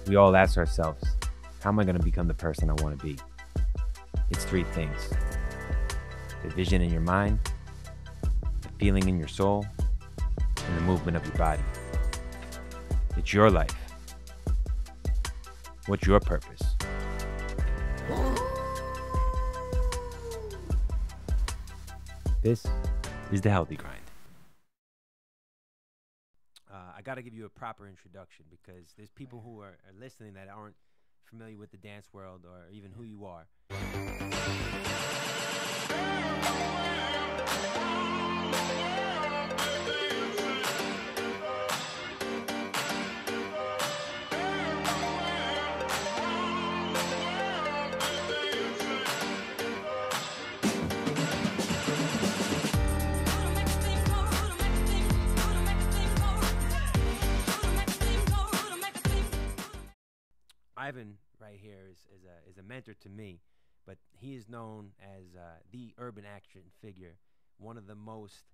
we all ask ourselves, how am I going to become the person I want to be? It's three things: the vision in your mind, the feeling in your soul, and the movement of your body. It's your life. What's your purpose? This is the Healthy Grind. I got to give you a proper introduction because there's people who are listening that aren't familiar with the dance world or even who you are. Ivan right here is a mentor to me, but he is known as the urban action figure, one of the most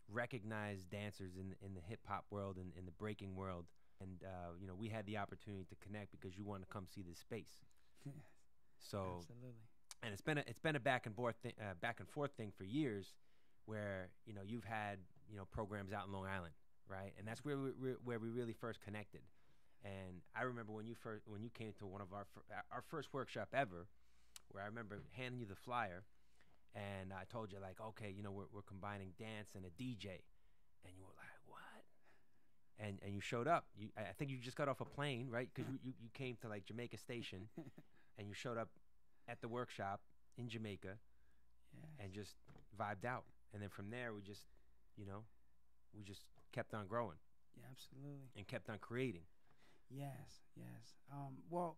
recognized dancers in the hip hop world and in the breaking world. And we had the opportunity to connect because you wanted to come see this space. So, Absolutely. and it's been a back and forth thing for years, where you've had programs out in Long Island, right? And that's where we really first connected. And I remember when you came to one of our first workshop ever, where I remember handing you the flyer, and I told you, like, okay, we're combining dance and a DJ, and you were like, what? And you showed up. I think you just got off a plane, right? Because you came to like Jamaica Station, and you showed up at the workshop in Jamaica, and just vibed out. And then from there, we just kept on growing. Yeah, absolutely. And kept on creating. Yes. Well,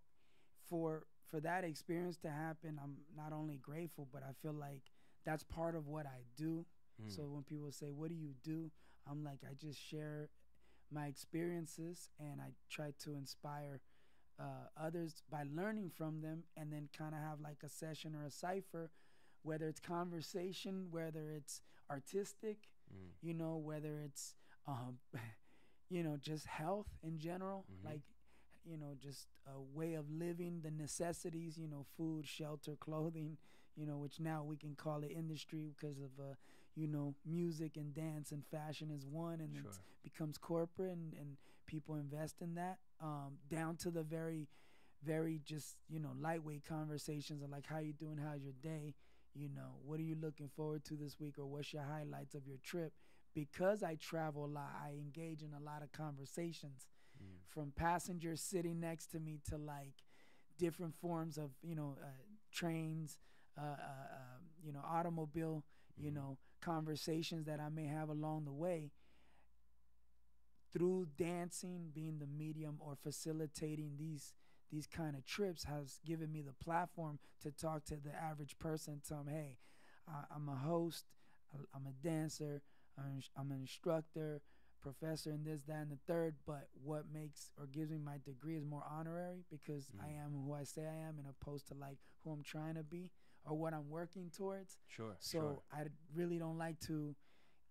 for that experience to happen, I'm not only grateful, but I feel like that's part of what I do. So when people say, "What do you do?" I'm like, I just share my experiences, and I try to inspire others by learning from them, and then kind of have like a session or a cipher, whether it's conversation, whether it's artistic, whether it's just health in general, like, just a way of living, the necessities, food, shelter, clothing, which now we can call it industry because of, music and dance and fashion is one, and it becomes corporate, and people invest in that, down to the very, very just, lightweight conversations of like, how you doing, how's your day, what are you looking forward to this week, or what's your highlights of your trip. Because I travel a lot, I engage in a lot of conversations, from passengers sitting next to me to like different forms of, trains, automobile, conversations that I may have along the way. Through dancing, being the medium or facilitating these kind of trips, has given me the platform to talk to the average person, tell them, hey, I'm a host, I'm a dancer, I'm an instructor, professor, and this, that, and the third. But what makes or gives me my degree is more honorary, because I am who I say I am, and opposed to like who I'm trying to be or what I'm working towards. So I really don't like to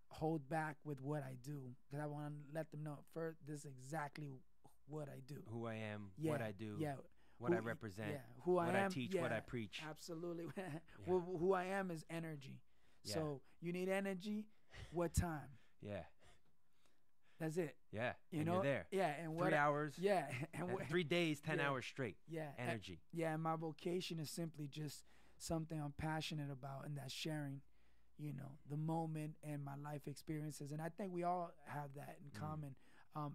hold back with what I do, because I want to let them know first, this is exactly what I do. Who I am, what I do, what I represent, who I am, I teach, what I preach. Absolutely. Who I am is energy. So you need energy. What time? Yeah. That's it. Yeah. You're there. Yeah. And 3 hours. Yeah. And 3 days, 10 hours straight. Yeah. Energy. And my vocation is simply just something I'm passionate about, and that's sharing, the moment and my life experiences. And I think we all have that in common.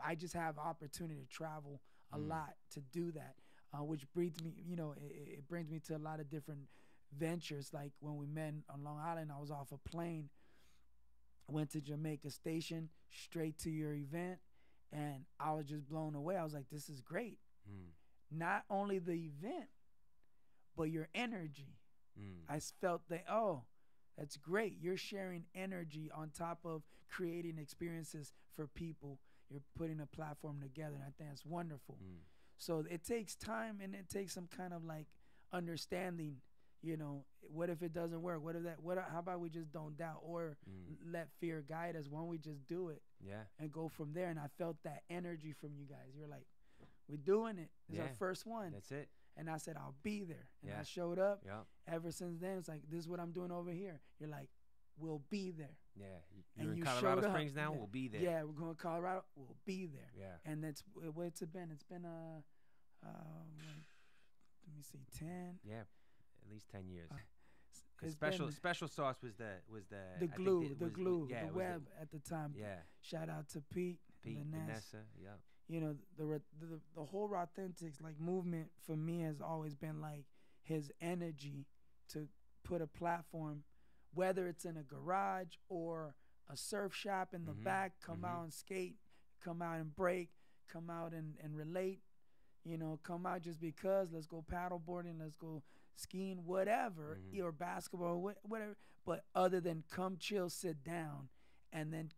I just have opportunity to travel a lot to do that, which brings me, it brings me to a lot of different ventures. Like when we met on Long Island, I was off a plane, went to Jamaica Station, straight to your event, and I was just blown away. I was like, this is great. Not only the event, but your energy. I felt that, that's great. You're sharing energy on top of creating experiences for people. You're putting a platform together, and I think that's wonderful. So it takes time, and it takes some kind of like understanding. What if it doesn't work? How about we just don't doubt or let fear guide us? Why don't we just do it? Yeah. And go from there? And I felt that energy from you guys. You're like, we're doing it. It's Yeah. our first one. That's it. And I said, I'll be there. And Yeah. I showed up. Yeah. Ever since then, it's like, this is what I'm doing over here. You're like, we'll be there. Yeah. And You're in you Colorado showed up. Springs now. Yeah. We'll be there. Yeah, we're going to Colorado. We'll be there. Yeah. And that's what's it been. It's been, let me see, 10. Yeah. At least 10 years. It's Special Sauce was the the I glue, think the was, glue, yeah, the it was web at the time. yeah. Shout out to Pete, Vanessa. Yeah. You know, the whole Authentics like movement for me has always been like his energy to put a platform, whether it's in a garage or a surf shop in the back, come out and skate, come out and break, come out and relate, you know, come out just because, let's go paddleboarding, let's go skiing, whatever, or basketball, whatever. But other than come chill, sit down, and then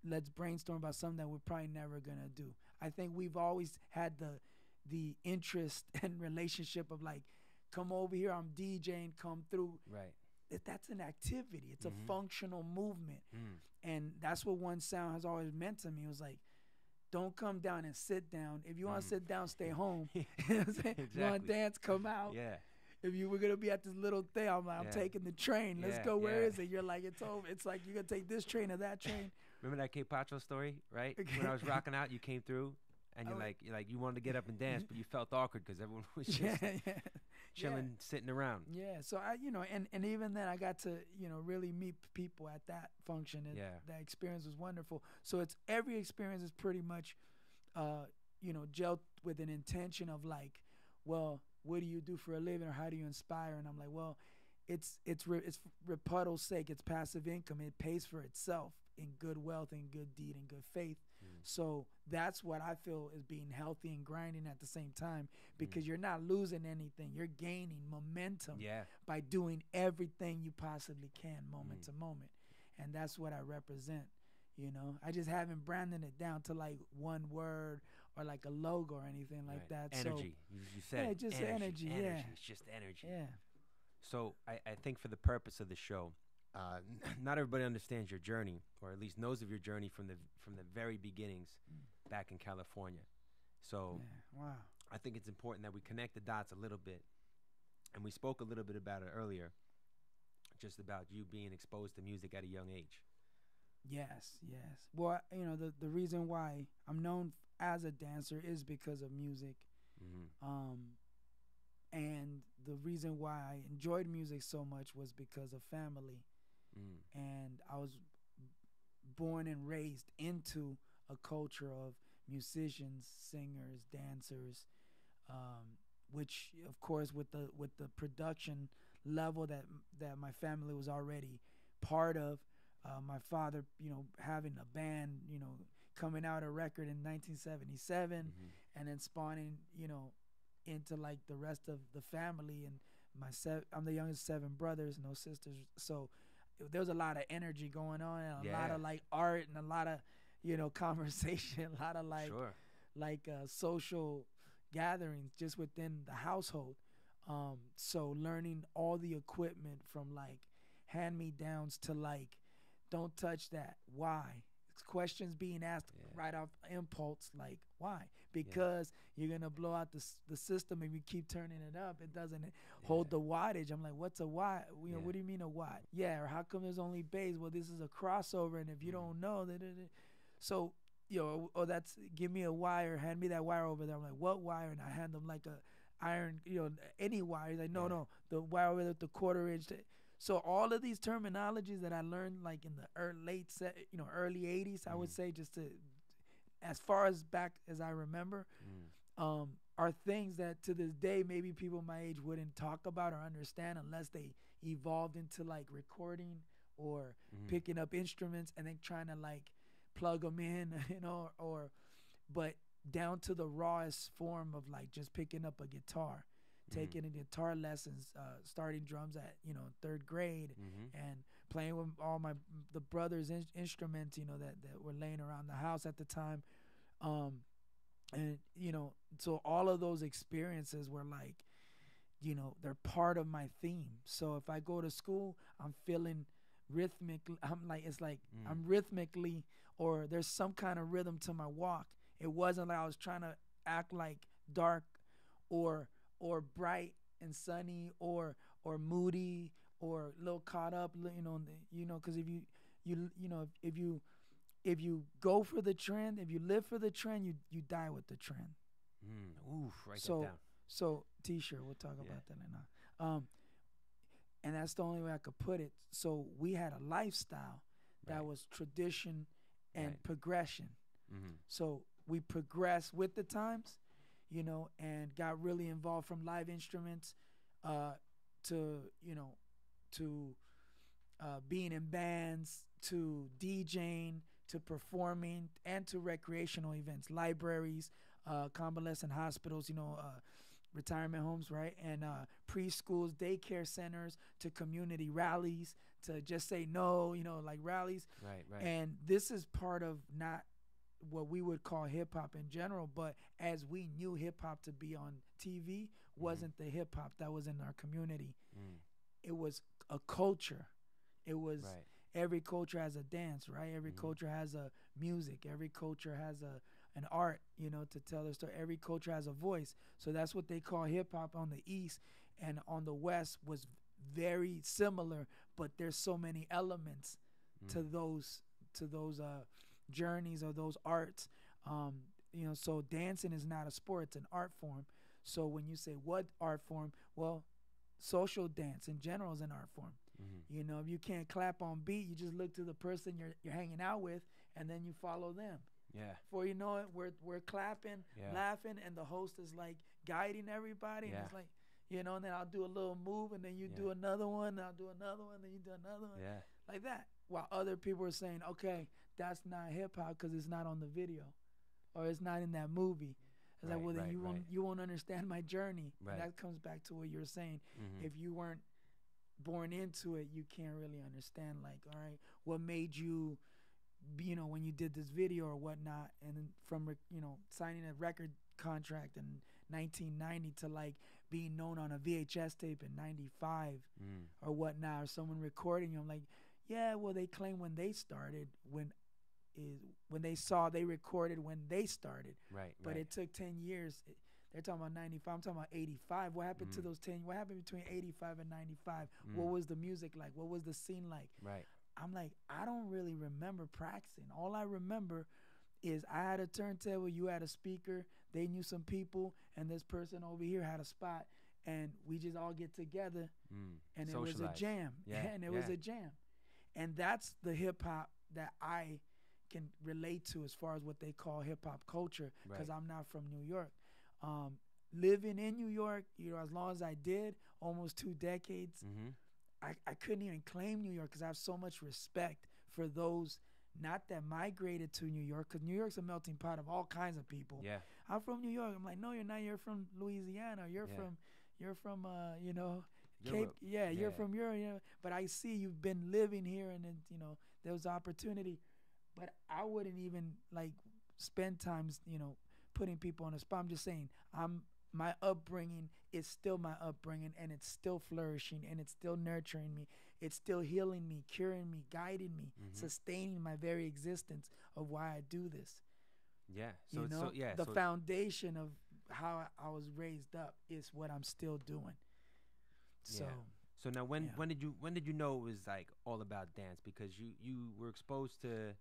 let's brainstorm about something that we're probably never gonna do. I think we've always had the interest and relationship of like, come over here, I'm DJing, come through. Right. That's an activity. It's a functional movement. And that's what One Sound has always meant to me. It was like, don't come down and sit down. If you want to sit down, stay home. You know what I'm saying? Exactly. You want to dance, come out. Yeah. If you were going to be at this little thing, I'm like, I'm taking the train. Let's go. Where is it? You're like, it's over. It's like, you're going to take this train or that train. Remember that K Pacho story, right? When I was rocking out, you came through, and you wanted to get up and dance, but you felt awkward because everyone was just chilling, sitting around. Yeah. So I, you know, and even then I got to, you know, really meet people at that function. And that experience was wonderful. So it's every experience is pretty much, you know, gelled with an intention of like, well, what do you do for a living, or how do you inspire? And I'm like, well, it's repuddle's sake. It's passive income. It pays for itself in good wealth and good deed and good faith. So that's what I feel is being healthy and grinding at the same time, because you're not losing anything. You're gaining momentum by doing everything you possibly can moment to moment. And that's what I represent. You know, I just haven't branded it down to like one word or like a logo or anything like that. Energy. So, you said yeah, just energy. Yeah. It's just energy. Yeah. So I think for the purpose of the show, not everybody understands your journey, or at least knows of your journey from the very beginnings back in California. So wow. I think it's important that we connect the dots a little bit. And we spoke a little bit about it earlier, just about you being exposed to music at a young age. Yes. Well, you know, the reason why I'm known as a dancer is because of music. And the reason why I enjoyed music so much was because of family. And I was born and raised into a culture of musicians, singers, dancers, which of course with the production level that my family was already part of. My father, you know, having a band, you know, coming out a record in 1977, and then spawning, you know, into like the rest of the family. And I'm the youngest 7 brothers, no sisters. So there was a lot of energy going on, and a lot of like art, and a lot of, you know, conversation, a lot of like social gatherings just within the household. So learning all the equipment from like hand-me-downs to like, don't touch that. Why? Questions being asked right off impulse, like why? Because you're gonna blow out the system if you keep turning it up. It doesn't hold the wattage. I'm like, what's a watt? You know, what do you mean a watt? Yeah, or how come there's only bass? Well, this is a crossover, and if you don't know that, so you know, or that's give me a wire, hand me that wire over there. I'm like, what wire? And I hand them like a iron, you know, any wire. He's like, no, the wire over there with the 1/4 inch. So all of these terminologies that I learned like in the early 80s, I would say, just to, as far as back as I remember, are things that to this day maybe people my age wouldn't talk about or understand unless they evolved into like recording or picking up instruments and then trying to like plug them in, you know, but down to the rawest form of like just picking up a guitar. Taking guitar lessons, starting drums at, you know, 3rd grade, and playing with all the brothers' instruments, you know, that were laying around the house at the time, and you know, so all of those experiences were like, you know, they're part of my theme. So if I go to school, I'm feeling rhythmically. I'm like, it's like I'm rhythmically, or there's some kind of rhythm to my walk. It wasn't like I was trying to act like dark or bright and sunny or moody or a little caught up, because if you go for the trend, if you live for the trend, you die with the trend. Oof, write that down. So T-shirt, we'll talk about that later. And that's the only way I could put it. So we had a lifestyle that was tradition and progression. So we progressed with the times, and got really involved from live instruments to being in bands, to DJing, to performing, and to recreational events, libraries, convalescent hospitals, retirement homes, right? And preschools, daycare centers, to community rallies, to just say no, like rallies. Right. And this is part of not what we would call hip hop in general, but as we knew hip hop to be on TV, wasn't the hip hop that was in our community. It was a culture. It was every culture has a dance, right? Every culture has a music. Every culture has an art, to tell a story. Every culture has a voice. So that's what they call hip hop on the East, and on the West was very similar, but there's so many elements to those journeys or those arts. So dancing is not a sport, it's an art form. So when you say what art form, well, social dance in general is an art form. If you can't clap on beat, you just look to the person you're hanging out with, and then you follow them. Yeah. Before you know it, we're clapping, laughing, and the host is like guiding everybody. And it's like, and then I'll do a little move, and then you do another one, and I'll do another one, then you do another one. Yeah. Like that. While other people are saying, okay, that's not hip hop because it's not on the video, or it's not in that movie. It's like, well, then you won't understand my journey. Right. And that comes back to what you're saying. If you weren't born into it, you can't really understand, like, all right, what made you, when you did this video or whatnot, and then from, signing a record contract in 1990 to like being known on a VHS tape in 95 or whatnot, or someone recording you. I'm like, yeah, well, they claim when they started, when they recorded when they started. Right. But it took 10 years. They're talking about 95. I'm talking about 85. What happened to those 10? What happened between 85 and 95? What was the music like? What was the scene like? Right. I'm like, I don't really remember practicing. All I remember is I had a turntable, you had a speaker, they knew some people, and this person over here had a spot, and we just all get together, and Socialize. It was a jam. Yeah. And it was a jam. And that's the hip hop that I can relate to as far as what they call hip hop culture, because I'm not from New York. Living in New York, as long as I did, almost 2 decades, I couldn't even claim New York because I have so much respect for those not that migrated to New York, because New York's a melting pot of all kinds of people. Yeah. I'm from New York. I'm like, no, you're not. You're from Louisiana. You're from Cape. Yeah, you're from Europe. But I see you've been living here, and then, there was opportunity. But I wouldn't even like spend times, putting people on the spot. I'm just saying, my upbringing is still my upbringing, and it's still flourishing, and it's still nurturing me. It's still healing me, curing me, guiding me, sustaining my very existence of why I do this. Yeah. The foundation of how I was raised up is what I'm still doing. So. Yeah. So now, when did you know it was like all about dance? Because you were exposed to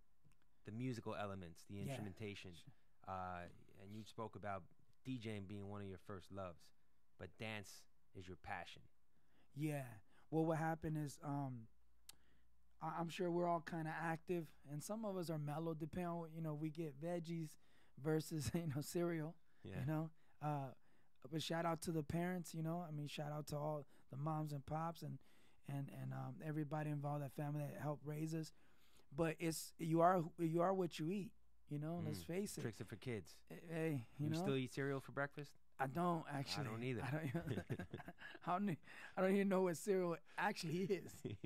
the musical elements, the instrumentation, and you spoke about DJing being one of your first loves, but dance is your passion. Yeah. Well, what happened is, I'm sure we're all kind of active, and some of us are mellow, depending on, we get veggies versus, cereal, but shout out to the parents, shout out to all the moms and pops and everybody involved, that family that helped raise us. But you are what you eat, let's face it. Tricks it for kids. Hey, you still eat cereal for breakfast? I don't actually. I don't either. I don't even know what cereal actually is. What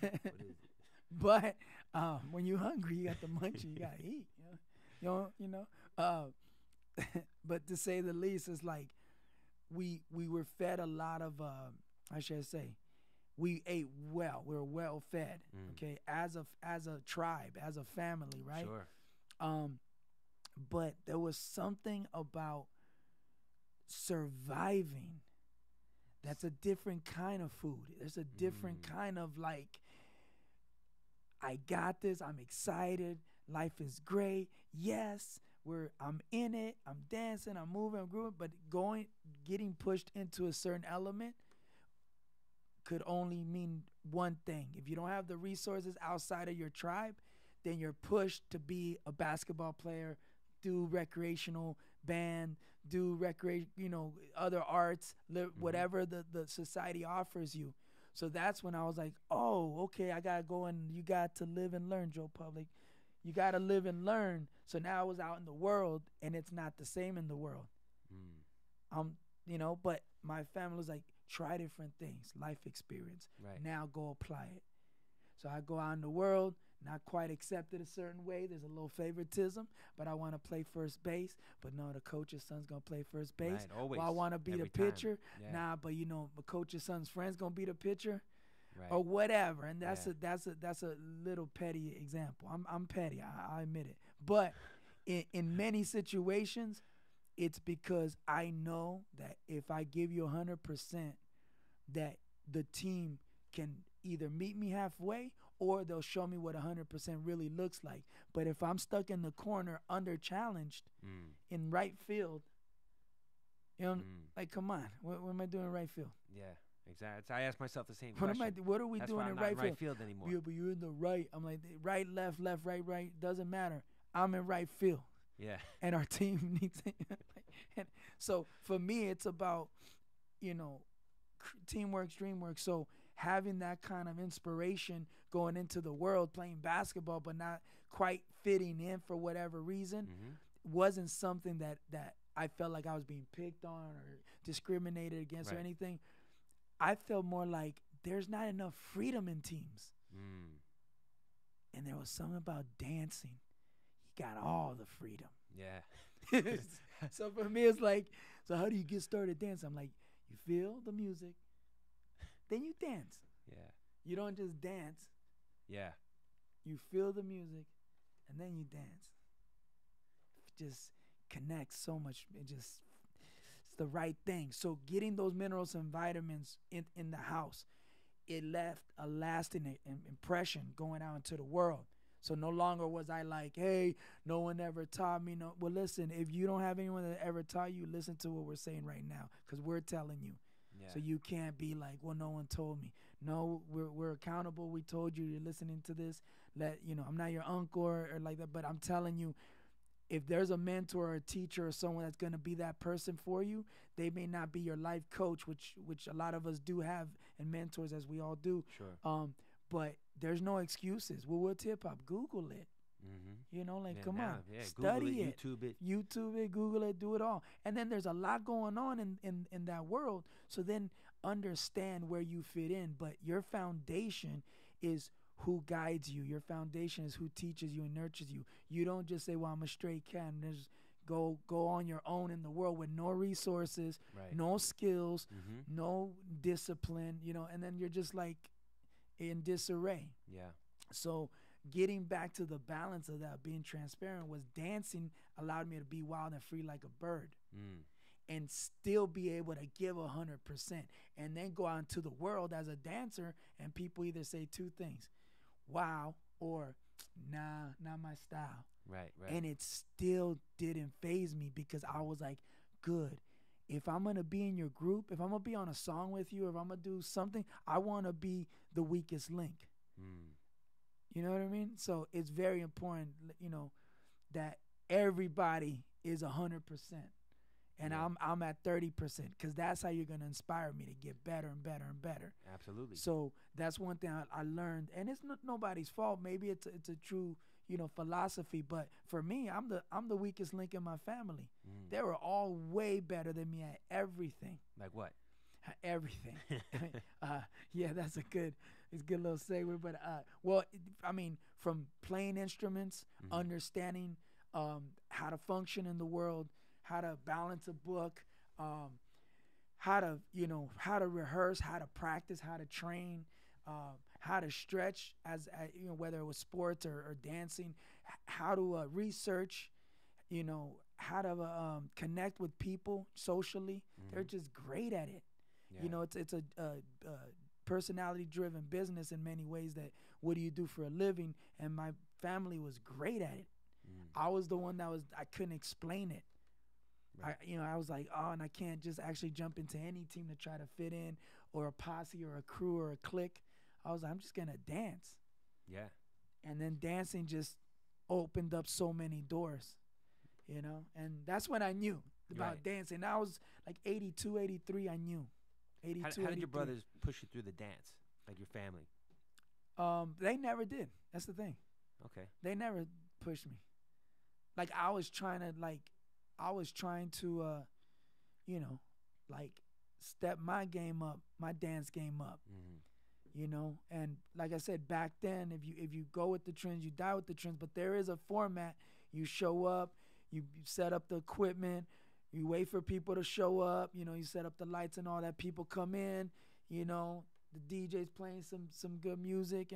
is it? But when you're hungry, you got the munchie, you gotta eat. But to say the least, it's like we were fed a lot of how should I say? We ate well. We were well fed. Okay, as a tribe, as a family, right? Sure. but there was something about surviving that's a different kind of food. There's a different kind of like, I got this, I'm excited, life is great. Yes, I'm in it, I'm dancing, I'm moving, I'm grooving, but getting pushed into a certain element could only mean one thing. If you don't have the resources outside of your tribe, then you're pushed to be a basketball player, do recreational band, do other arts, whatever the society offers you. So that's when I was like, oh, okay, I gotta go, and you got to live and learn, Joe Public. You gotta live and learn. So now I was out in the world, and it's not the same in the world. But my family was like, try different things, life experience. Right. Now go apply it. So I go out in the world, not quite accepted a certain way. There's a little favoritism, but I want to play first base. But no, the coach's son's going to play first base. Right, always. Well, I want to be the pitcher. Yeah. Nah, but the coach's son's friend's going to be the pitcher. Right. Or whatever. And that's a little petty example. I'm petty. I admit it. But in many situations, it's because I know that if I give you 100%, that the team can either meet me halfway or they'll show me what 100% really looks like. But if I'm stuck in the corner under challenged in right field, like, come on, what am I doing in right field? Yeah, exactly. I ask myself the same question. What are we doing in right field anymore? Yeah, but you're in the right. I'm like, right, left, right, doesn't matter. I'm in right field. Yeah. And our team needs it. And so for me, it's about, teamwork, dreamwork. So having that kind of inspiration going into the world, playing basketball, but not quite fitting in for whatever reason, wasn't something that I felt like I was being picked on or discriminated against or anything. I felt more like there's not enough freedom in teams. And there was something about dancing. You got all the freedom. Yeah. So for me, it's like, so how do you get started dancing? I'm like, you feel the music, then you dance. Yeah. You don't just dance. Yeah. You feel the music, and then you dance. It just connects so much. It's the right thing. So getting those minerals and vitamins in the house, it left a lasting impression going out into the world. So no longer was I like, hey, no one ever taught me. No, well, listen, if you don't have anyone that ever taught you, listen to what we're saying right now, because we're telling you. Yeah. So you can't be like, well, no one told me. No, we're accountable. We told you, you're listening to this. I'm not your uncle or like that, but I'm telling you, if there's a mentor or a teacher or someone that's going to be that person for you, they may not be your life coach, which a lot of us do have, and mentors, as we all do. Sure. But there's no excuses. Well, what's hip hop? Google it. Come on, study it. YouTube it, Google it, do it all. And then there's a lot going on in that world. So then understand where you fit in. But your foundation is who guides you. Your foundation is who teaches you and nurtures you. You don't just say, well, I'm a straight cat, and just go on your own in the world with no resources, no skills, no discipline, and then you're just like in disarray. Yeah. So getting back to the balance of that, being transparent, was dancing allowed me to be wild and free like a bird and still be able to give 100% and then go out into the world as a dancer, and people either say two things, wow, or nah, not my style. Right. And it still didn't faze me, because I was like, good. If I'm going to be in your group, if I'm going to be on a song with you, if I'm going to do something, I want to be the weakest link. You know what I mean? So it's very important, that everybody is 100%. And I'm at 30%, because that's how you're going to inspire me to get better and better and better. Absolutely. So that's one thing I learned. And it's nobody's fault. Maybe it's a true philosophy, but for me, I'm the weakest link in my family. They were all way better than me at everything. Like what? Everything. Yeah, that's a good little segue. But from playing instruments, understanding how to function in the world, how to balance a book, how to rehearse, how to practice, how to train, how to stretch, as whether it was sports or dancing, how to research, you know, how to connect with people socially. They're just great at it. Yeah. You know, it's a personality-driven business in many ways. That what do you do for a living? And my family was great at it. I was the one that I couldn't explain it. Right. I was like, oh, and I can't just actually jump into any team to try to fit in, or a posse or a crew or a clique. I was like, I'm just gonna dance. Yeah. And then dancing just opened up so many doors, you know? And that's when I knew about dancing. I was like 82, 83, I knew. 82, How did 83. your brothers push you through the dance, like your family? They never did. That's the thing. Okay. They never pushed me. Like I was trying to, you know, like step my game up, my dance game up. You know, and like I said, back then, if you go with the trends, you die with the trends. But there is a format. You show up, you set up the equipment, you wait for people to show up. You know, you set up the lights and all that. People come in. You know, the DJ's playing some good music,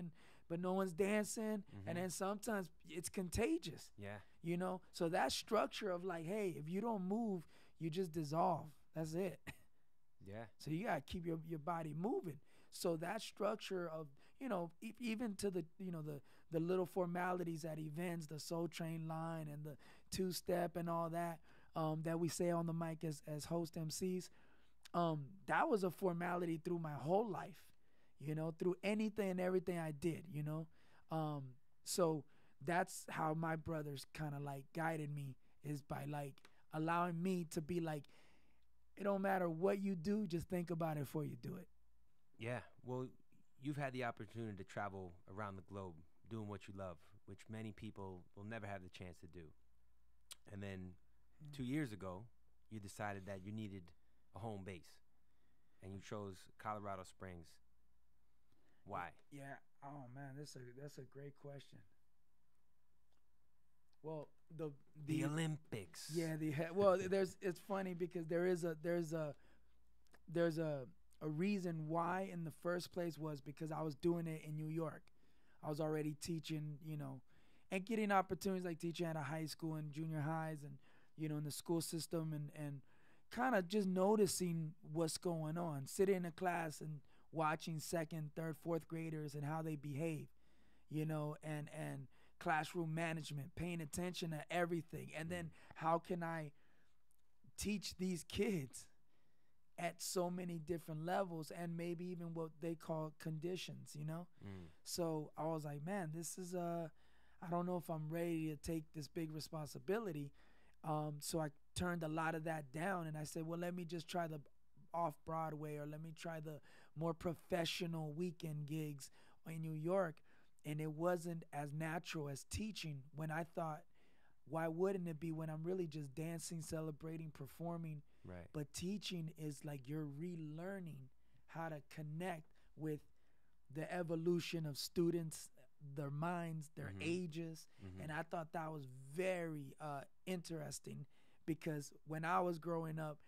but no one's dancing. And then sometimes it's contagious. Yeah. You know, so that structure of like, hey, if you don't move, you just dissolve. That's it. Yeah. So you gotta keep your body moving. So that structure of, you know, even to the, you know, the little formalities at events, the Soul Train line and the two-step and all that, that we say on the mic as host MCs, that was a formality through my whole life, you know, through anything and everything I did, you know. So that's how my brothers kind of like guided me, is by like allowing me to be like, it don't matter what you do, just think about it before you do it. Yeah. Well, you've had the opportunity to travel around the globe doing what you love, which many people will never have the chance to do. And then 2 years ago, you decided that you needed a home base, and you chose Colorado Springs. Why? Yeah. Oh man, that's a great question. Well, the Olympics. Yeah, well, it's funny because there's a reason why in the first place was because I was doing it in New York. I was already teaching, you know, and getting opportunities like teaching at a high school and junior highs and, you know, in the school system, and kind of just noticing what's going on, sitting in a class and watching second, third, fourth graders and how they behave, you know, and classroom management, paying attention to everything. And then how can I teach these kids at so many different levels, and maybe even what they call conditions, you know? So I was like, man, this is I don't know if I'm ready to take this big responsibility. So I turned a lot of that down, and I said, well, let me just try the off-Broadway, or let me try the more professional weekend gigs in New York. And it wasn't as natural as teaching, when I thought, why wouldn't it be, when I'm really just dancing, celebrating, performing? Right. But teaching is like you're relearning how to connect with the evolution of students, their minds, their ages. And I thought that was very interesting, because when I was growing up,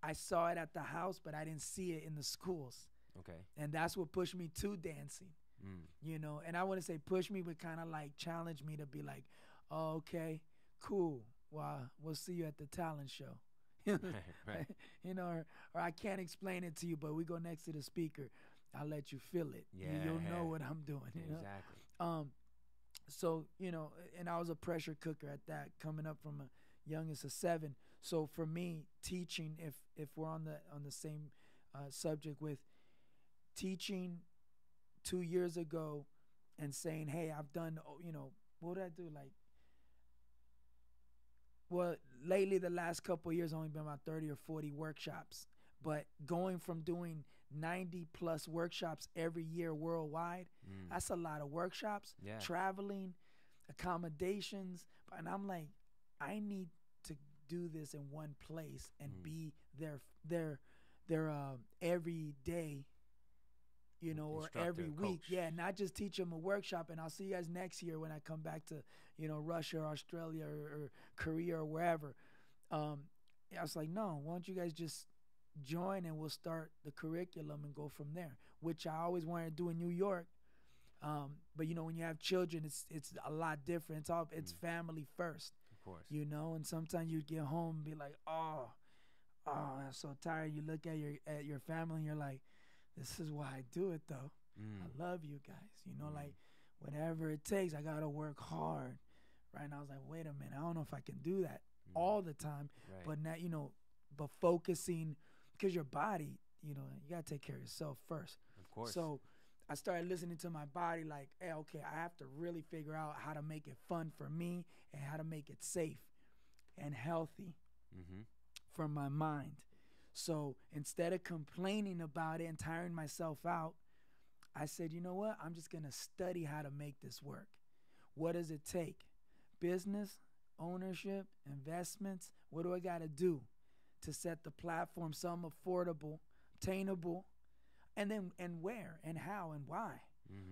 I saw it at the house, but I didn't see it in the schools. Okay. And that's what pushed me to dancing. You know, and I wouldn't say push me, but kind of like challenge me to be like, oh, okay, cool. Well, we'll see you at the talent show. Right. You know, or I can't explain it to you, but we go next to the speaker. I'll let you feel it. Yeah. You'll know what I'm doing. You know? Exactly. So, you know, and I was a pressure cooker at that, coming up from a youngest of 7. So for me, teaching, if we're on the same subject with teaching 2 years ago, and saying, hey, I've done, you know, what did I do? Like, well, lately, the last couple of years, only been about 30 or 40 workshops. But going from doing 90 plus workshops every year worldwide, that's a lot of workshops, traveling, accommodations. And I'm like, I need to do this in one place and be their every day, you know, or every week. Coach. Yeah, not just teach them a workshop and I'll see you guys next year when I come back to, you know, Russia or Australia or Korea or wherever. I was like, no, why don't you guys just join and we'll start the curriculum and go from there, which I always wanted to do in New York. But, you know, when you have children, it's a lot different. It's family first. Of course. You know, and sometimes you'd get home and be like, oh, I'm so tired. You look at your family and you're like, this is why I do it though. I love you guys. You know, like whatever it takes, I gotta work hard. Right. And I was like, wait a minute, I don't know if I can do that all the time. Right. But now, you know, but focusing, because your body, you know, you gotta take care of yourself first. Of course. So I started listening to my body like, hey, okay, I have to really figure out how to make it fun for me and how to make it safe and healthy for my mind. So instead of complaining about it and tiring myself out, I said, you know what? I'm just going to study how to make this work. What does it take? Business, ownership, investments. What do I got to do to set the platform some affordable, obtainable, and then and where and how and why?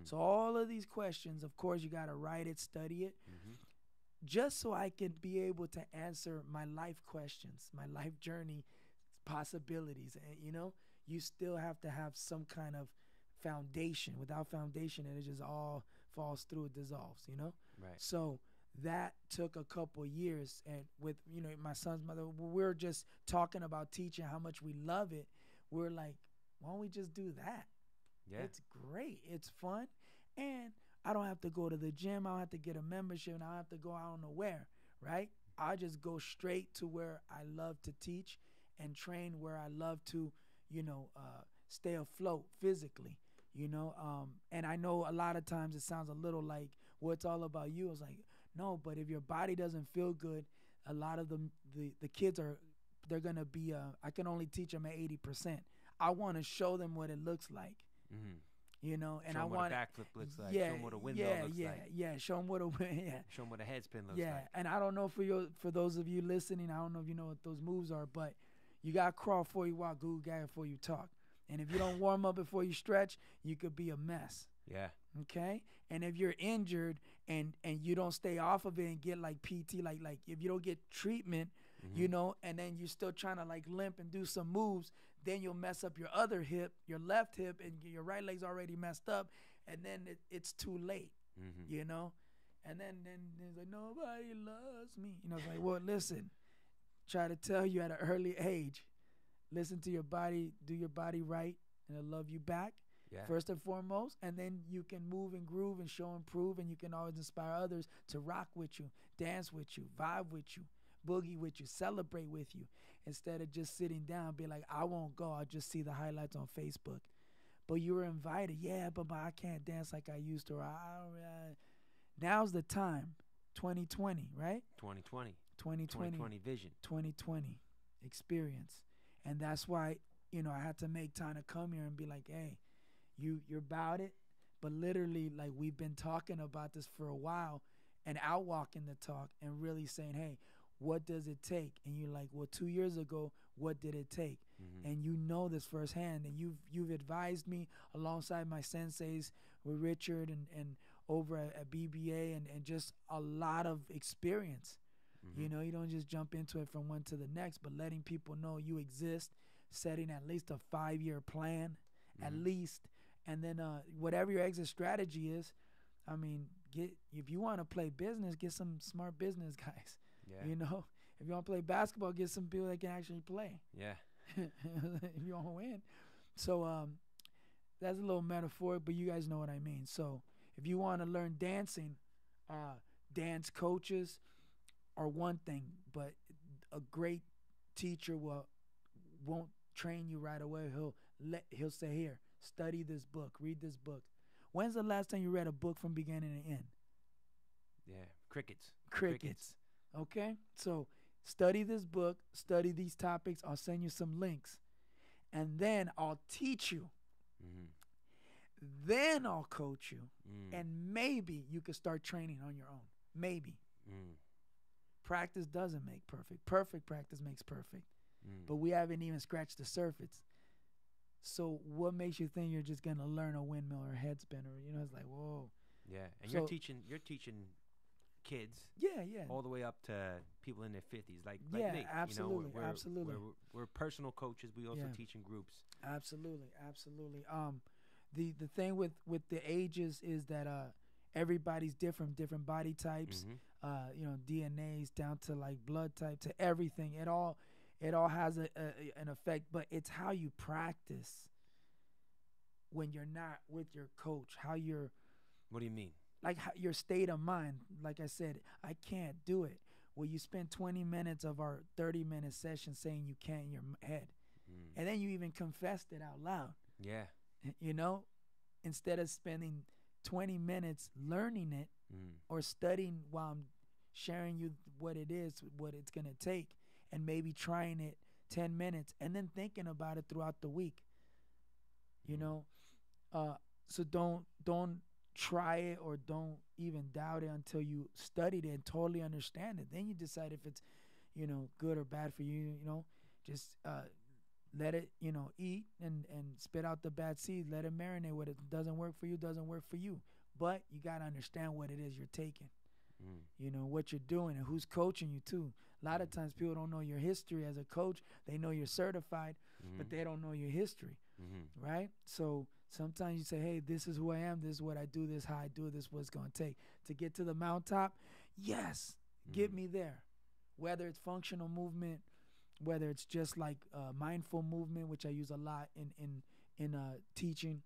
So all of these questions, of course, you got to write it, study it, just so I can be able to answer my life questions, my life journey possibilities. And, you know, you still have to have some kind of foundation. Without foundation, it just all falls through, it dissolves, you know? Right. So that took a couple years. And with, you know, my son's mother, we're just talking about teaching, how much we love it. We're like, why don't we just do that? Yeah. It's great. It's fun. And I don't have to go to the gym. I don't have to get a membership. And I don't have to go I don't know where, right? I just go straight to where I love to teach and train, where I love to, you know, stay afloat physically, you know. And I know a lot of times it sounds a little like, well, it's all about you. It's like, no, but if your body doesn't feel good, a lot of the kids they're going to be, I can only teach them at 80%. I want to show them what it looks like. You know, and show I them want what a backflip looks like. Show them what a windmill looks like. Show them what a Show them what a headspin looks like. And I don't know for those of you listening, I don't know if you know what those moves are, but you got to crawl before you walk, goo gag before you talk. And if you don't warm up before you stretch, you could be a mess. Yeah. Okay? And if you're injured and you don't stay off of it and get like PT, like if you don't get treatment, you know, and then you're still trying to like limp and do some moves, then you'll mess up your other hip, your left hip, and your right leg's already messed up, and then it's too late, you know? And then it's like, nobody loves me. You know, it's like, well, listen, try to tell you at an early age, listen to your body, do your body right, and it'll love you back, first and foremost, and then you can move and groove and show and prove, and you can always inspire others to rock with you, dance with you, vibe with you, boogie with you, celebrate with you, instead of just sitting down and be like, I won't go, I'll just see the highlights on Facebook. But you were invited, but I can't dance like I used to. Now's the time, 2020, right? 2020 vision. 2020 experience. And that's why, you know, I had to make time to come here and be like, hey, you're about it. But literally, like, we've been talking about this for a while and out walking the talk and really saying, hey, what does it take? And you're like, well, 2 years ago, what did it take? And you know this firsthand, and you've advised me alongside my senseis with Richard and over at BBA and just a lot of experience. You know, you don't just jump into it from one to the next, but letting people know you exist, setting at least a 5-year plan, at least, and then whatever your exit strategy is, I mean, if you want to play business, get some smart business guys. Yeah. You know, if you want to play basketball, get some people that can actually play. Yeah. If you want to win. So that's a little metaphoric, but you guys know what I mean. So if you want to learn dancing, dance coaches are one thing, but a great teacher won't train you right away. He'll say, here, study this book, read this book. When's the last time you read a book from beginning to end? Yeah, crickets. Okay, so study this book, study these topics. I'll send you some links, and then I'll teach you. Then I'll coach you, and maybe you can start training on your own. Maybe. Practice doesn't make perfect. Perfect practice makes perfect. But we haven't even scratched the surface. So what makes you think you're just gonna learn a windmill or a head spinner? You know, it's like, whoa. Yeah, and So, you're teaching kids. Yeah. All the way up to people in their 50s, like Yeah, me. absolutely, You know, absolutely. We're personal coaches. We also teach in groups. Absolutely. The thing with the ages is that everybody's different body types, DNAs down to like blood type to everything. It all has an effect, but it's how you practice when you're not with your coach. How you're. What do you mean? Like your state of mind. Like I said, I can't do it. Well, you spend 20 minutes of our 30-minute session saying you can't in your head. And then you even confessed it out loud. Yeah. Instead of spending 20 minutes learning it or studying while I'm sharing you what it is, what it's going to take, and maybe trying it 10 minutes and then thinking about it throughout the week. So don't try it or don't even doubt it until you studied it and totally understand it. Then you decide if it's, good or bad for you, just let it, eat and spit out the bad seeds. Let it marinate. What it doesn't work for you, doesn't work for you. But you got to understand what it is you're taking, what you're doing and who's coaching you too. A lot of times people don't know your history as a coach. They know you're certified, but they don't know your history, right? So sometimes you say, hey, this is who I am. This is what I do. This is how I do it. This is what it's going to take. To get to the mountaintop, yes, get me there. Whether it's functional movement, whether it's just like mindful movement, which I use a lot in teaching,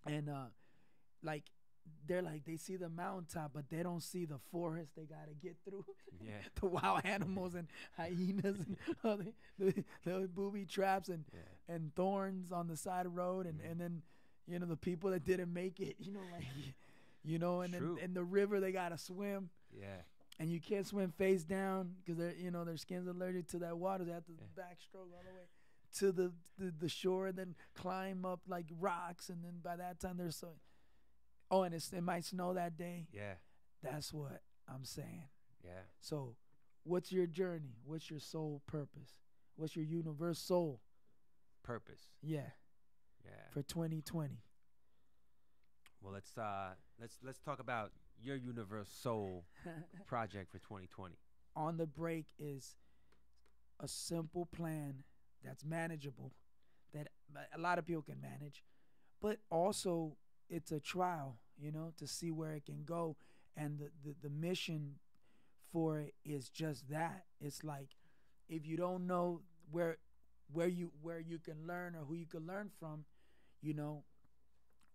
and like they're like they see the mountaintop, but they don't see the forest they gotta get through. Yeah. The wild animals and hyenas and the booby traps and thorns on the side of the road, and then the people that didn't make it, and then in the river they gotta swim. Yeah. And you can't swim face down because their skin's allergic to that water. They have to backstroke all the way to the shore and then climb up like rocks. And then by that time they're so. Oh, and it might snow that day. Yeah. That's what I'm saying. Yeah. So, what's your journey? What's your soul purpose? What's your universal purpose? Yeah. Yeah. For 2020. Well, let's talk about your universal project for 2020. On the Break is a simple plan that's manageable, that a lot of people can manage, but also it's a trial, to see where it can go. And the mission for it is just that. It's like, if you don't know where you can learn or who you can learn from,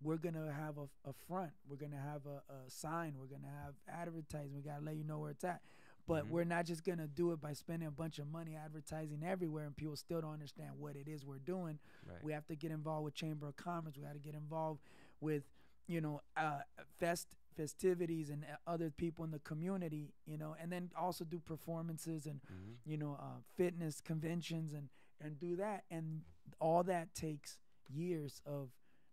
we're going to have a front. We're going to have a sign. We're going to have advertising. We got to let you know where it's at. But we're not just going to do it by spending a bunch of money advertising everywhere and people still don't understand what it is we're doing. Right. We have to get involved with Chamber of Commerce. We got to get involved with, festivities and other people in the community, and then also do performances and, fitness conventions and do that. And all that takes years of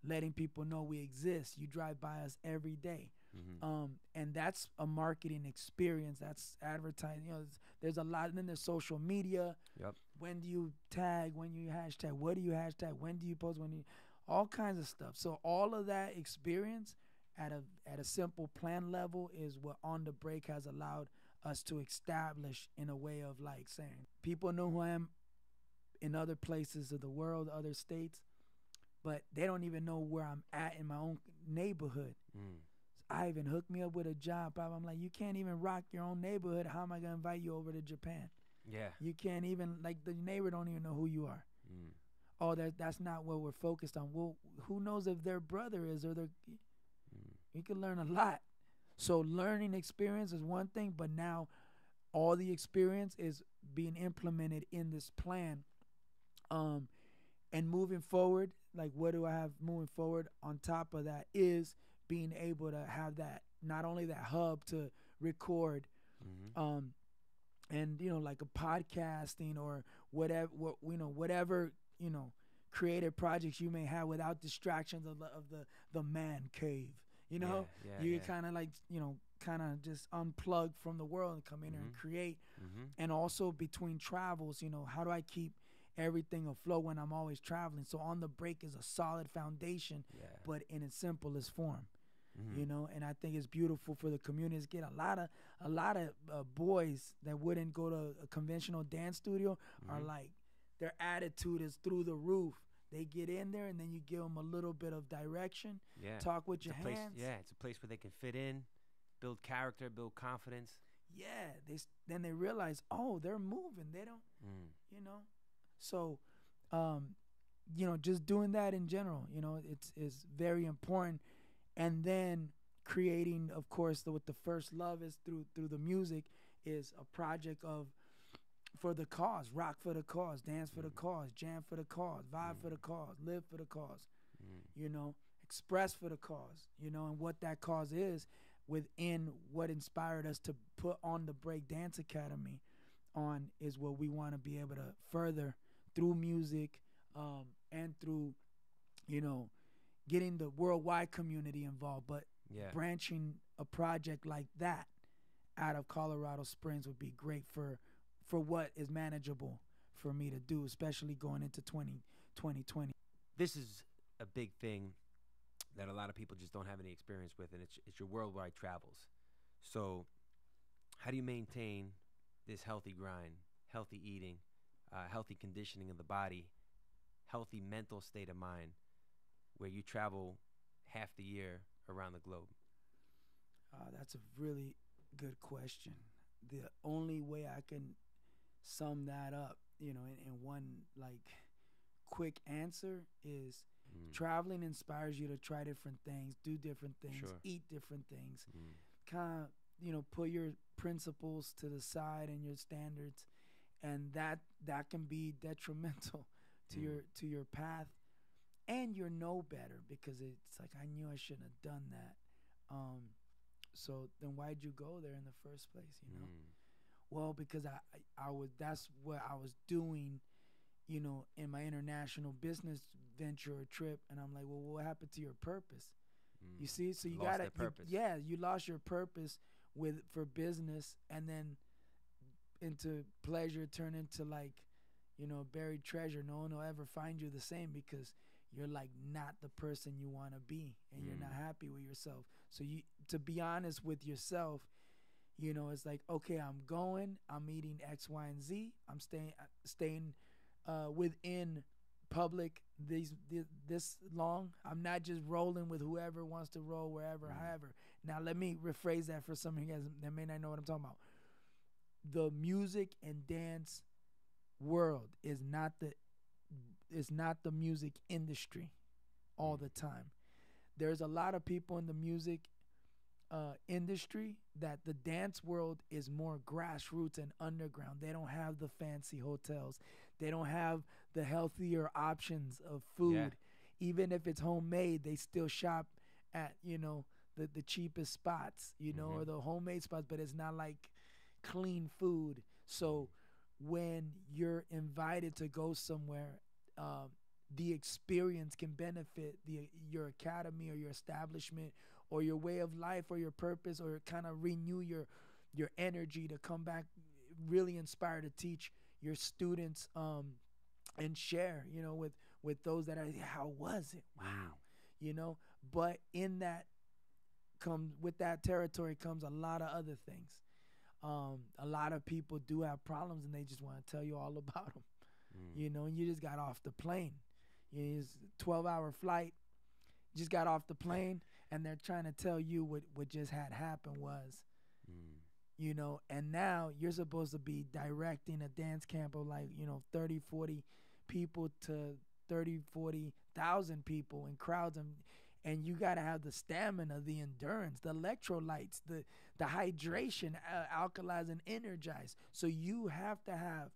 letting people know we exist. You drive by us every day. And that's a marketing experience. That's advertising. There's a lot. And then there's social media. Yep. When do you tag? When you hashtag? What do you hashtag? When do you post? All kinds of stuff. So all of that experience at a simple plan level is what On the Break has allowed us to establish, in a way of like saying, people know who I am in other places of the world, other states, but they don't even know where I'm at in my own neighborhood. Ivan hooked me up with a job. I'm like, you can't even rock your own neighborhood. How am I going to invite you over to Japan? Yeah. You can't even, like, the neighbor don't even know who you are. Oh, that's not what we're focused on. Well, who knows if their brother is or their... You can learn a lot. So learning experience is one thing, but now all the experience is being implemented in this plan. And moving forward, like, what do I have moving forward on top of that is being able to have that, not only that hub to record, and, like a podcasting or whatever, creative projects you may have without distractions of the man cave. You kind of like, kind of just unplug from the world and come in here and create. And also between travels, how do I keep everything afloat when I'm always traveling? So On the Break is a solid foundation, but in its simplest form. And I think it's beautiful for the communities. Get a lot of boys that wouldn't go to a conventional dance studio are like, their attitude is through the roof. They get in there, and then you give them a little bit of direction. Yeah. Talk with It's your a place, hands. yeah, it's a place where they can fit in, build character, build confidence. Yeah. Then they realize, oh, they're moving. They don't, Mm. you know. So, um, just doing that in general, it's is very important. And then creating, of course, what the first love is through the music is a project of for the cause, rock for the cause, dance for the cause, jam for the cause, vibe for the cause, live for the cause, express for the cause, and what that cause is within what inspired us to put on the Break Dance Academy on is what we want to be able to further through music, and through, getting the worldwide community involved. But Yeah. branching a project like that out of Colorado Springs would be great for what is manageable for me to do, especially going into 2020. This is a big thing that a lot of people just don't have any experience with, and it's your worldwide travels. So, how do you maintain this healthy grind, healthy eating, healthy conditioning of the body, healthy mental state of mind, where you travel half the year around the globe? That's a really good question. The only way I can sum that up, in one like quick answer is traveling inspires you to try different things, do different things, Sure. eat different things, kind of, put your principles to the side and your standards, and that can be detrimental to your path, and you know better because it's like I knew I shouldn't have done that. So then why'd you go there in the first place? Well, because I was that's what I was doing, in my international business venture or trip, and I'm like, well, what happened to your purpose? You see, so you Lost gotta, that purpose. you lost your purpose for business, and then into pleasure turn into like, buried treasure. No one will ever find you the same because you're like not the person you want to be, and you're not happy with yourself. So to be honest with yourself, it's like, okay, I'm eating X, Y, and Z. I'm staying within public this long. I'm not just rolling with whoever wants to roll wherever, however. Now let me rephrase that for some of you guys that may not know what I'm talking about. The music and dance world is not the music industry all the time. There's a lot of people in the music industry that the dance world is more grassroots and underground. They don't have the fancy hotels. They don't have the healthier options of food. Yeah. Even if it's homemade, they still shop at, the cheapest spots, or the homemade spots, but it's not like clean food. So when you're invited to go somewhere, the experience can benefit your academy or your establishment or your way of life or your purpose, or kind of renew your energy to come back really inspired to teach your students, and share, with those that are, how was it? Wow. But with that territory comes a lot of other things. A lot of people do have problems, and they just want to tell you all about them. And you just got off the plane. It's a 12-hour flight. Just got off the plane, and they're trying to tell you what just had happened was, and now you're supposed to be directing a dance camp of like, 30, 40 people to 30, 40,000 people in crowds, and you got to have the stamina, the endurance, the electrolytes, the hydration, alkalize and energize. So you have to have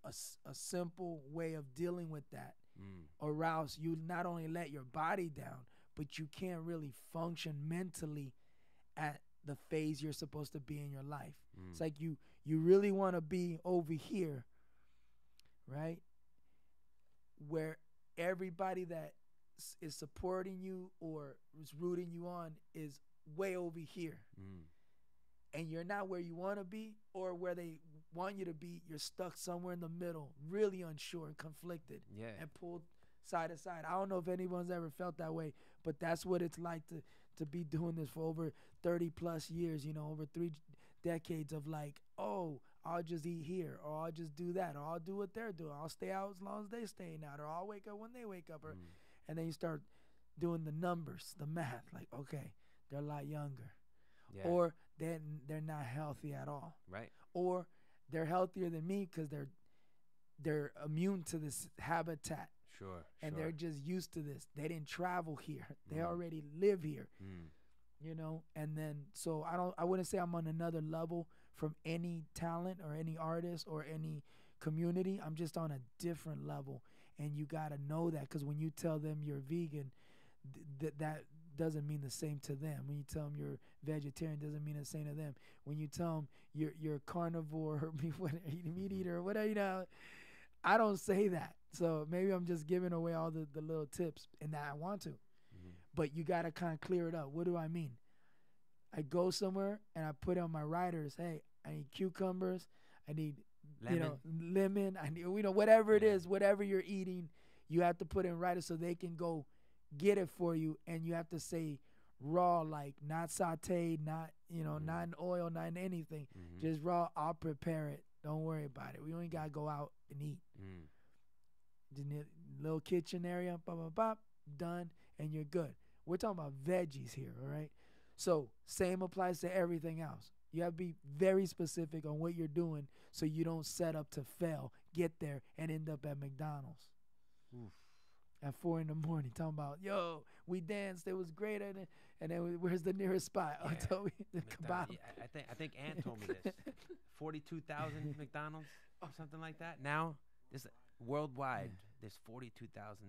a simple way of dealing with that, or else you not only let your body down, but you can't really function mentally at the phase you're supposed to be in your life. It's like you really want to be over here, right? Where everybody that is supporting you or is rooting you on is way over here. And you're not where you want to be or where they want you to be. You're stuck somewhere in the middle, really unsure and conflicted, and pulled side to side. I don't know if anyone's ever felt that way, but that's what it's like to be doing this for over 30 plus years, over 3 decades of like, oh, I'll just eat here, or I'll just do that, or I'll do what they're doing. I'll stay out as long as they're staying out, or I'll wake up when they wake up. Or, and then you start doing the numbers, the math. Like, okay, they're a lot younger. Yeah. Or they're not healthy at all. Right. Or they're healthier than me because they're immune to this habitat. Sure. And they're just used to this. They didn't travel here. They Mm. already live here. Mm. You know, and then so I wouldn't say I'm on another level from any talent or any artist or any community. I'm just on a different level, and you gotta know that, because when you tell them you're vegan, that doesn't mean the same to them. When you tell them you're vegetarian, doesn't mean the same to them. When you tell them you're carnivore or meat eater or whatever, you know, I don't say that. So maybe I'm just giving away all the little tips, and that I want to. But you got to kind of clear it up. What do I mean? I go somewhere and I put on my riders, hey, I need cucumbers, I need lemon, I need, whatever it is, whatever you're eating, you have to put in riders so they can go get it for you. And you have to say raw, like not sauteed, not, not in oil, not in anything. Just raw, I'll prepare it. Don't worry about it. We only got to go out and eat. Just need a little kitchen area, done, and you're good. We're talking about veggies here, all right? So same applies to everything else. You have to be very specific on what you're doing so you don't set up to fail, get there, and end up at McDonald's. Oof. At 4 a.m, talking about, yo, we danced, it was great, and then where's the nearest spot? Yeah. Oh, the kebab. Yeah, I think Ann told me this. 42,000 McDonald's or something like that. Now, this worldwide, there's 42,000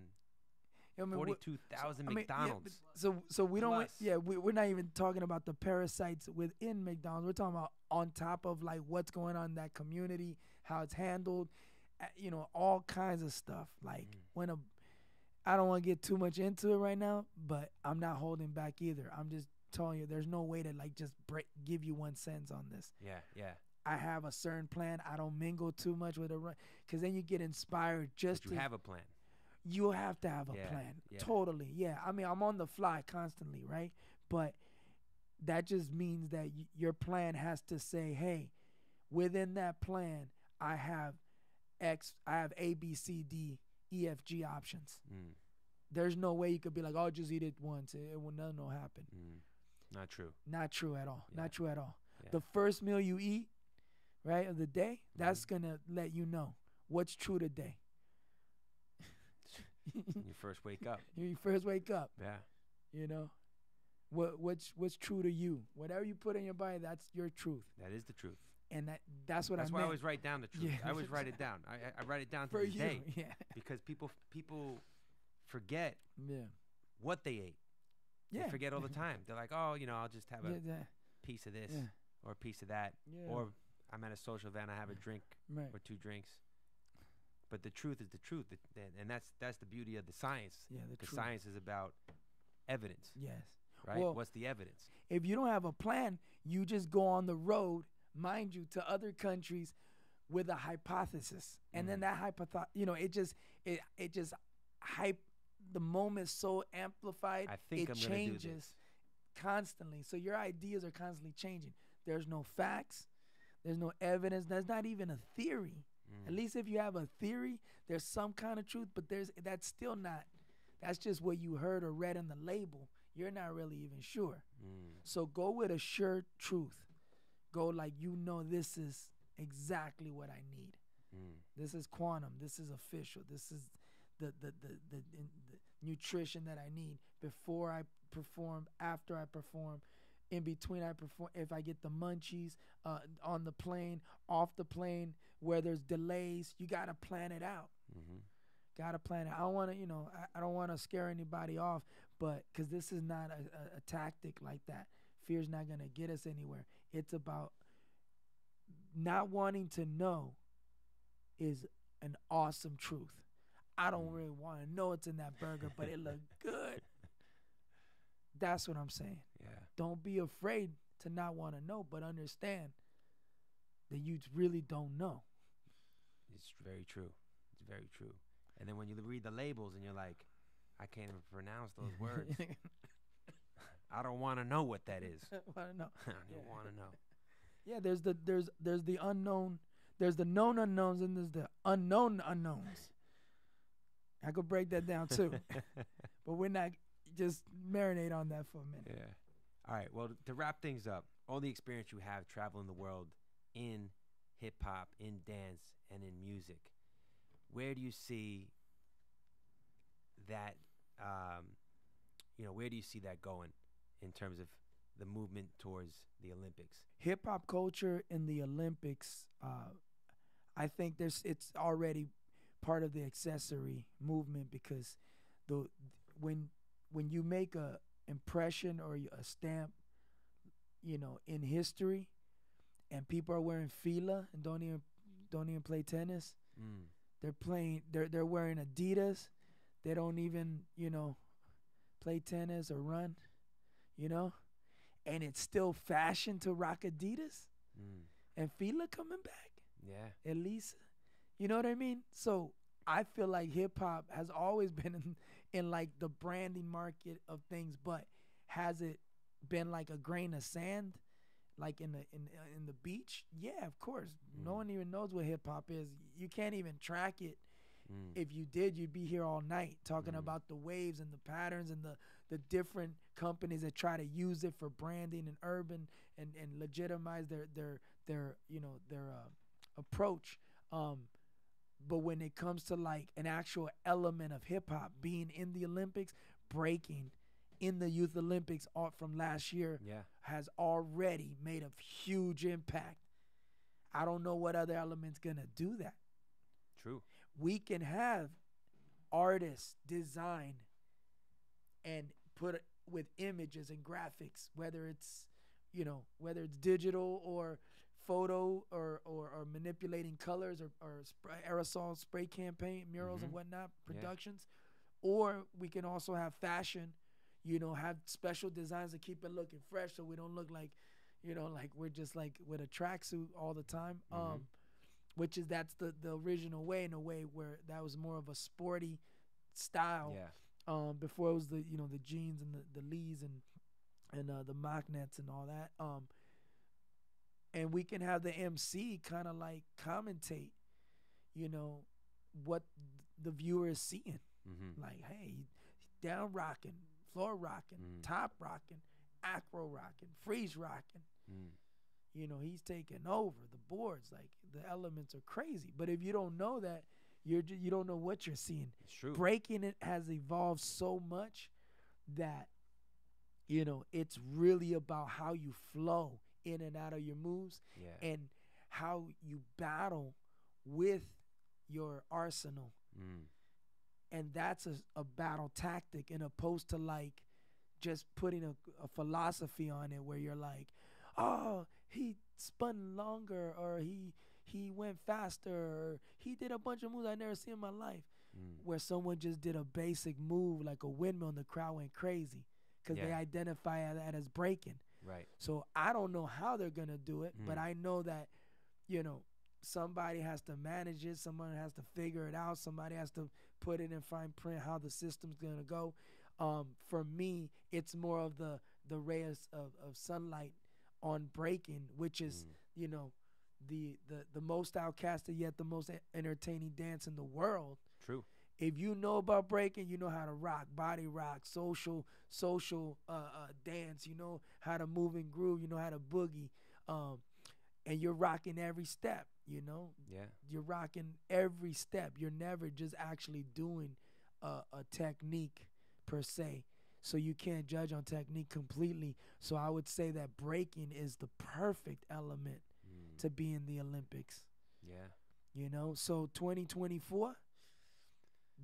McDonald's. So we don't. Plus. We're not even talking about the parasites within McDonald's. We're talking about on top of like what's going on in that community, how it's handled, all kinds of stuff. Like I don't want to get too much into it right now, but I'm not holding back either. I'm just telling you, there's no way to like just give you 1 cent on this. Yeah. I have a certain plan. I don't mingle too much with it, because then you get inspired just but you have a plan. You have to have a plan. Yeah. Totally. Yeah. I mean, I'm on the fly constantly, right? But that just means that your plan has to say, hey, within that plan, I have A, B, C, D, E, F, G options. There's no way you could be like, oh, just eat it once. Nothing will happen. Not true. Not true at all. Yeah. Not true at all. Yeah. The first meal you eat, right, of the day, that's going to let you know what's true today. When you first wake up. You first wake up. Yeah. What's true to you? Whatever you put in your body, that's your truth. That is the truth. And that's what I meant. That's why I always write down the truth. Yeah. I always write it down. I write it down to for this you. day. Yeah. Because people forget what they ate. Yeah. They forget all the time. They're like, oh, I'll just have a piece of this or a piece of that. Yeah. Or I'm at a social event, I have a drink or 2 drinks. But the truth is the truth, and that's the beauty of the science. Yeah, because science is about evidence. Yes. Right? Well, what's the evidence? If you don't have a plan, you just go on the road, mind you, to other countries with a hypothesis, and then that hypothesis, it just hype. The moment's so amplified, I think it changes constantly. So your ideas are constantly changing. There's no facts. There's no evidence. There's not even a theory. At least if you have a theory, there's some kind of truth, but that's still not. That's just what you heard or read in the label. You're not really even sure. So go with a sure truth. Go like this is exactly what I need. This is quantum. This is official. This is the nutrition that I need before I perform, after I perform, in between I perform. If I get the munchies on the plane, off the plane, where there's delays, you gotta plan it out. Gotta plan it. I don't want to, I don't want to scare anybody off, but because this is not a tactic like that. Fear's not gonna get us anywhere. It's about not wanting to know is an awesome truth. I don't really want to know it's in that burger, but it looked good. That's what I'm saying. Yeah. Don't be afraid to not want to know, but understand that you really don't know. It's very true. It's very true. And then when you read the labels and you're like, I can't even pronounce those words. I don't want to know what that is. I want to know. I don't want to know. Yeah, there's the unknown, there's the known unknowns, and there's the unknown unknowns. I could break that down too, but we're not just marinate on that for a minute. Yeah. All right. Well, to wrap things up, all the experience you have traveling the world in hip hop, in dance, and in music, where do you see that? Where do you see that going in terms of the movement towards the Olympics? Hip hop culture in the Olympics, I think it's already part of the accessory movement because the when you make a impression or a stamp, in history, and people are wearing fila and don't even play tennis. Mm. They're wearing Adidas. They don't even play tennis or run, and it's still fashion to rock Adidas and fila coming back. Yeah. At least, you know what I mean? So I feel like hip hop has always been in like the branding market of things, but has it been like a grain of sand, like in the beach? Yeah, of course. No one even knows what hip hop is. You can't even track it. If you did, you'd be here all night talking about the waves and the patterns and the different companies that try to use it for branding and urban and legitimize their approach. But when it comes to like an actual element of hip hop being in the Olympics, breaking in the Youth Olympics from last year has already made a huge impact. I don't know what other element's gonna do that. True. We can have artists design and put it with images and graphics, whether it's digital or photo or manipulating colors or aerosol spray campaign murals and whatnot productions, or we can also have fashion, have special designs to keep it looking fresh so we don't look like like we're just like with a tracksuit all the time. Which is that's the original way, in a way where that was more of a sporty style. Before it was the the jeans and the Lees and the mock nets and all that. And we can have the MC kind of like commentate, what the viewer is seeing. Like, hey, down rocking, floor rocking, top rocking, acro rocking, freeze rocking. He's taking over the boards. Like the elements are crazy. But if you don't know that, you don't know what you're seeing. It's true. Breaking it has evolved so much that it's really about how you flow in and out of your moves and how you battle with your arsenal. And that's a battle tactic, in opposed to like just putting a philosophy on it where you're like, oh, he spun longer, or he went faster, or he did a bunch of moves I never seen in my life. Where someone just did a basic move like a windmill and the crowd went crazy because they identify that as breaking. Right. So I don't know how they're going to do it, but I know that, somebody has to manage it. Someone has to figure it out. Somebody has to put it in fine print how the system's going to go. For me, it's more of the rays of sunlight on breaking, which is, the most outcasted yet the most entertaining dance in the world. True. If you know about breaking, you know how to rock, body rock, social dance. You know how to move and groove. You know how to boogie, and you're rocking every step. You're rocking every step. You're never just actually doing a technique per se. So you can't judge on technique completely. So I would say that breaking is the perfect element to be in the Olympics. Yeah. So 2024,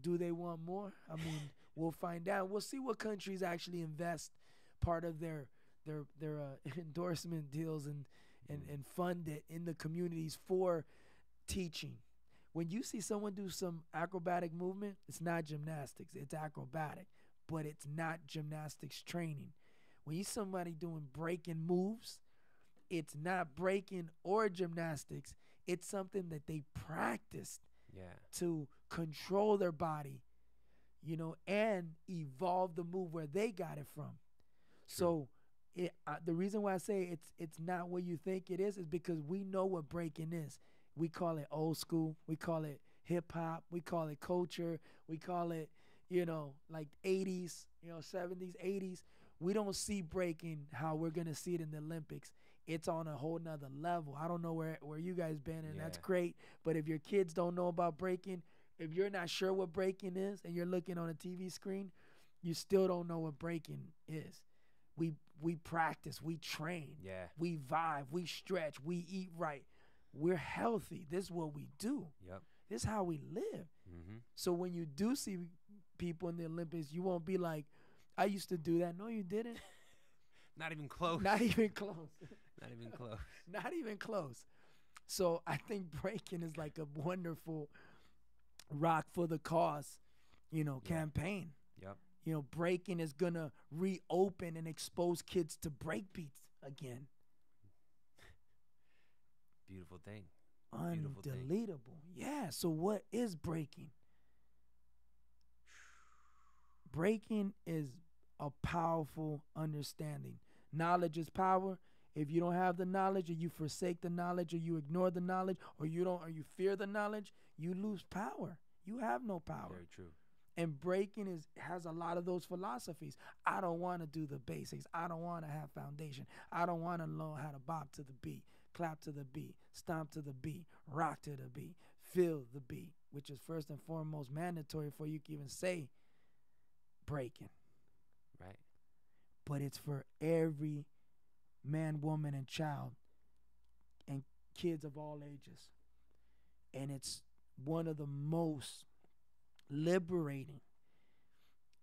do they want more? I mean, we'll find out. We'll see what countries actually invest part of their endorsement deals and fund it in the communities for teaching. When you see someone do some acrobatic movement, it's not gymnastics. It's acrobatic, but it's not gymnastics training. When you see somebody doing breaking moves, it's not breaking or gymnastics. It's something that they practiced to control their body, and evolve the move where they got it from. True. So the reason why I say it's not what you think it is because we know what breaking is. We call it old school. We call it hip hop. We call it culture. We call it, like 80s, 70s, 80s. We don't see breaking how we're gonna see it in the Olympics. It's on a whole nother level. I don't know where you guys been, and that's great. But if your kids don't know about breaking, if you're not sure what breaking is, and you're looking on a TV screen, you still don't know what breaking is. We practice, we train, we vibe, we stretch, we eat right. We're healthy. This is what we do. Yep. This is how we live. Mm-hmm. So when you do see people in the Olympics, you won't be like, I used to do that. No, you didn't. Not even close. Not even close. Not even close. Not even close. So I think breaking is like a wonderful rock for the cause, campaign. Yep. Breaking is going to reopen and expose kids to break beats again. Beautiful thing. Undeletable. Yeah. So what is breaking? Breaking is a powerful understanding. Knowledge is power. If you don't have the knowledge, or you forsake the knowledge, or you ignore the knowledge, or you fear the knowledge, you lose power. You have no power. Very true. And breaking has a lot of those philosophies. I don't want to do the basics. I don't want to have foundation. I don't want to learn how to bop to the beat, clap to the beat, stomp to the beat, rock to the beat, feel the beat, which is first and foremost mandatory before you can even say breaking. Right. But it's for every man, woman, and child, and kids of all ages. And it's one of the most liberating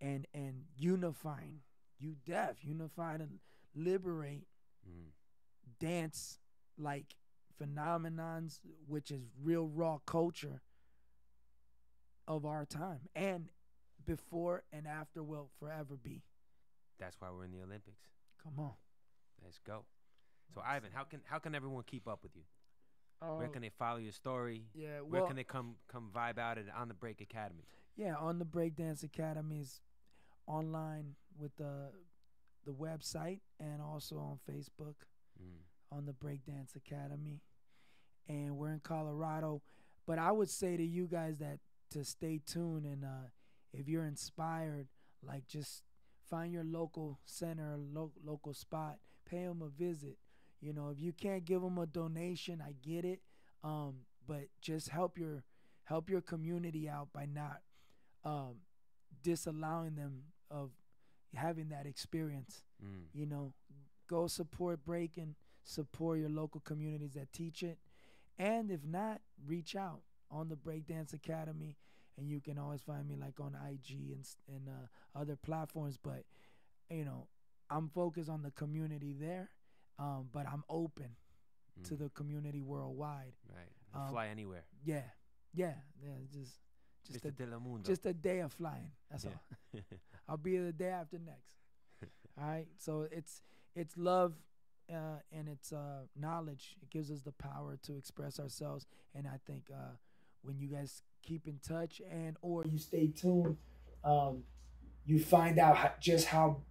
and unifying. Unify and liberate dance like phenomenons, which is real raw culture of our time, and before and after will forever be. That's why we're in the Olympics. Come on. Let's go. So Ivan, how can everyone keep up with you? Where can they follow your story? Yeah, where can they come vibe out at On the Break Academy? Yeah, On the Breakdance Academy is online with the website and also on Facebook, On the Breakdance Academy. And we're in Colorado. But I would say to you guys that to stay tuned, and if you're inspired, like just find your local center, local spot, pay them a visit. If you can't give them a donation, I get it. But just help your community out by not disallowing them of having that experience. Go support breaking, support your local communities that teach it, and if not, reach out On the Breakdance Academy, and you can always find me like on IG and other platforms. But I'm focused on the community there, but I'm open to the community worldwide. Right, fly anywhere. Yeah, just a day of flying. That's all. I'll be here the day after next. All right. So it's love and it's knowledge. It gives us the power to express ourselves. And I think when you guys keep in touch or you stay tuned, you find out just how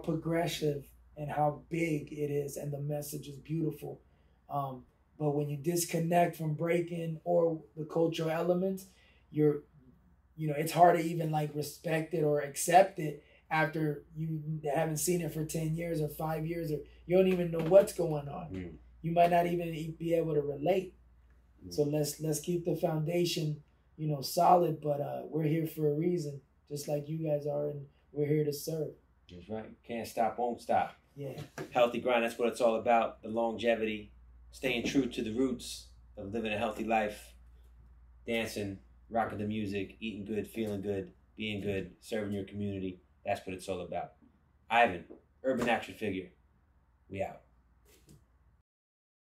progressive and how big it is, and the message is beautiful. But when you disconnect from breaking or the cultural elements, it's hard to even like respect it or accept it after you haven't seen it for 10 years or 5 years, or you don't even know what's going on. You might not even be able to relate. So let's keep the foundation, solid, but we're here for a reason, just like you guys are, and we're here to serve. That's right. Can't stop, won't stop. Yeah. Healthy grind, that's what it's all about. The longevity, staying true to the roots of living a healthy life, dancing, rocking the music, eating good, feeling good, being good, serving your community. That's what it's all about. Ivan, urban action figure. We out.